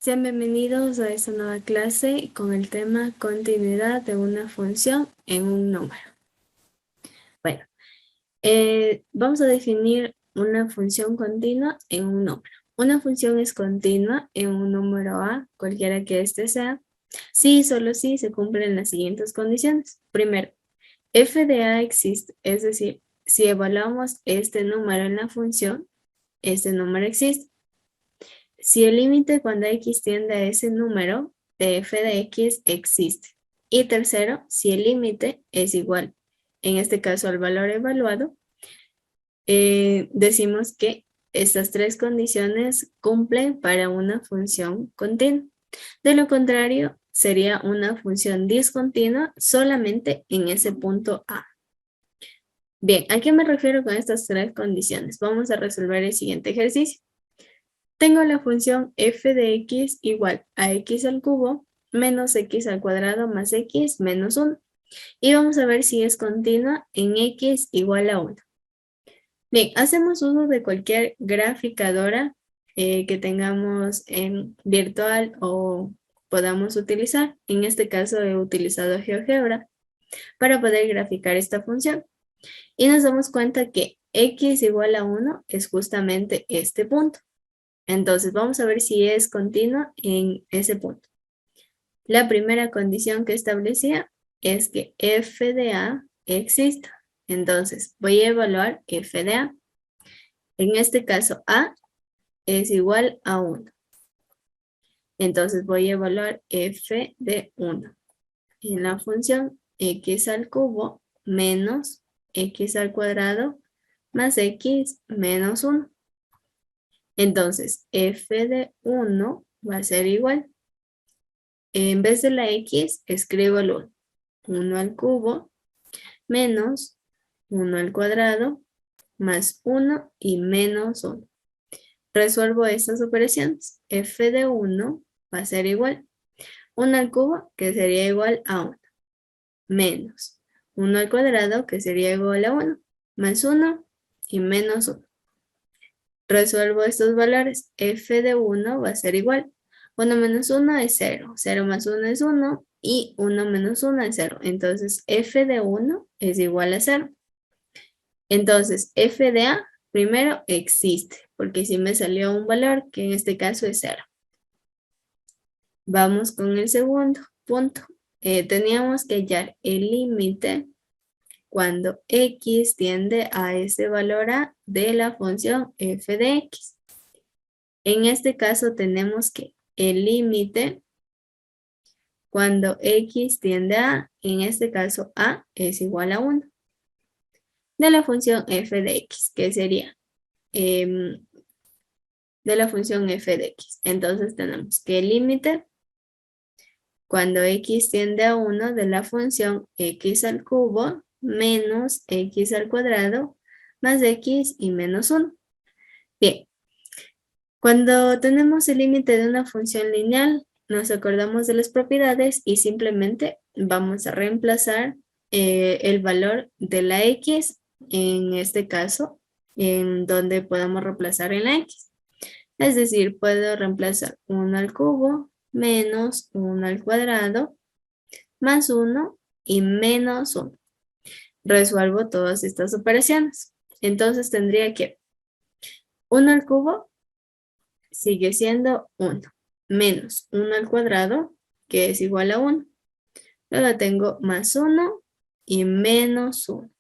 Sean bienvenidos a esta nueva clase con el tema continuidad de una función en un número. Bueno, vamos a definir una función continua en un número. Una función es continua en un número A, cualquiera que éste sea, si y solo si se cumplen las siguientes condiciones. Primero, f de A existe, es decir, si evaluamos este número en la función, este número existe. Si el límite cuando x tiende a ese número de f de x existe. Y tercero, si el límite es igual, en este caso al valor evaluado, decimos que estas tres condiciones cumplen para una función continua. De lo contrario, sería una función discontinua solamente en ese punto A. Bien, ¿a qué me refiero con estas tres condiciones? Vamos a resolver el siguiente ejercicio. Tengo la función f de x igual a x al cubo menos x al cuadrado más x menos 1. Y vamos a ver si es continua en x igual a 1. Bien, hacemos uso de cualquier graficadora que tengamos en virtual o podamos utilizar. En este caso he utilizado GeoGebra para poder graficar esta función. Y nos damos cuenta que x igual a 1 es justamente este punto. Entonces, vamos a ver si es continua en ese punto. La primera condición que establecía es que f de A exista. Entonces, voy a evaluar f de A. En este caso, A es igual a 1. Entonces, voy a evaluar f de 1 en la función x al cubo menos x al cuadrado más x menos 1. Entonces, f de 1 va a ser igual. En vez de la x, escribo el 1. 1 al cubo menos 1 al cuadrado más 1 y menos 1. Resuelvo estas operaciones. F de 1 va a ser igual. 1 al cubo, que sería igual a 1. Menos 1 al cuadrado, que sería igual a 1. Más 1 y menos 1. Resuelvo estos valores. F de 1 va a ser igual. 1 menos 1 es 0. 0 más 1 es 1. Y 1 menos 1 es 0. Entonces, f de 1 es igual a 0. Entonces, f de A primero existe. Porque si me salió un valor, que en este caso es 0. Vamos con el segundo punto. Teníamos que hallar el límite cuando x tiende a ese valor A de la función f de x. En este caso tenemos que el límite cuando x tiende a, en este caso A es igual a 1, de la función f de x, que sería de la función f de x. Entonces tenemos que el límite cuando x tiende a 1 de la función x al cubo menos x al cuadrado más x y menos 1. Bien, cuando tenemos el límite de una función lineal, nos acordamos de las propiedades y simplemente vamos a reemplazar el valor de la x, en este caso, en donde podamos reemplazar en la x. Es decir, puedo reemplazar 1 al cubo menos 1 al cuadrado más 1 y menos 1. Resuelvo todas estas operaciones. Entonces tendría que 1 al cubo sigue siendo 1, menos 1 al cuadrado, que es igual a 1. Luego tengo más 1 y menos 1.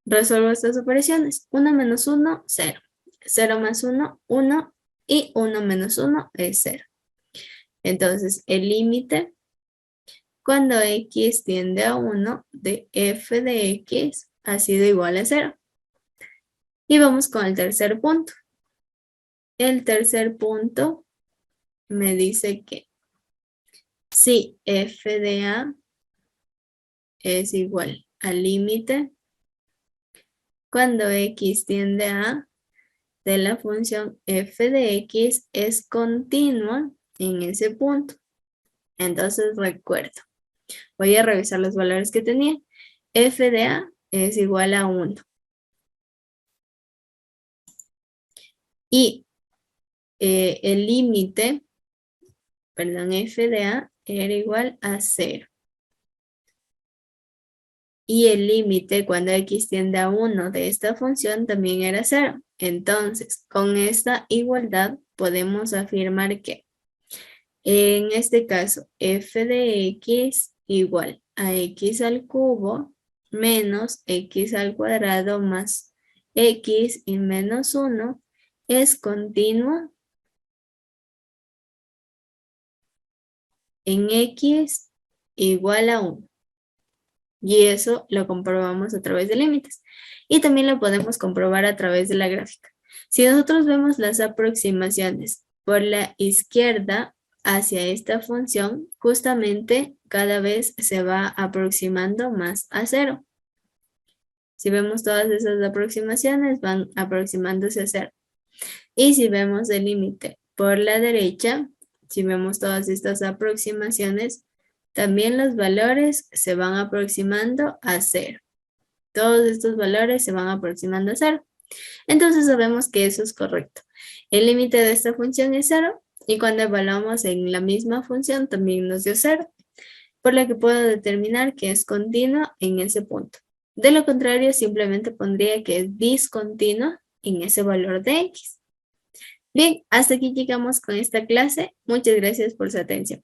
Resuelvo estas operaciones. 1 menos 1, 0. 0 más 1, 1. Y 1 menos 1 es 0. Entonces, el límite cuando x tiende a 1 de f de x ha sido igual a 0. Y vamos con el tercer punto. El tercer punto me dice que si f de A es igual al límite cuando x tiende a A de la función f de x es continua en ese punto. Entonces recuerdo, voy a revisar los valores que tenía. F de A es igual a 1. Y el límite, perdón, f de a era igual a 0. Y el límite cuando x tiende a 1 de esta función también era 0. Entonces, con esta igualdad podemos afirmar que en este caso f de x igual a x al cubo menos x al cuadrado más x y menos 1 es continuo en x igual a 1. Y eso lo comprobamos a través de límites. Y también lo podemos comprobar a través de la gráfica. Si nosotros vemos las aproximaciones por la izquierda hacia esta función, justamente cada vez se va aproximando más a 0. Si vemos todas esas aproximaciones, van aproximándose a 0. Y si vemos el límite por la derecha, si vemos todas estas aproximaciones, también los valores se van aproximando a 0. Todos estos valores se van aproximando a 0. Entonces sabemos que eso es correcto. El límite de esta función es 0 y cuando evaluamos en la misma función también nos dio 0, por lo que puedo determinar que es continuo en ese punto. De lo contrario, simplemente pondría que es discontinuo en ese valor de x. Bien, hasta aquí llegamos con esta clase. Muchas gracias por su atención.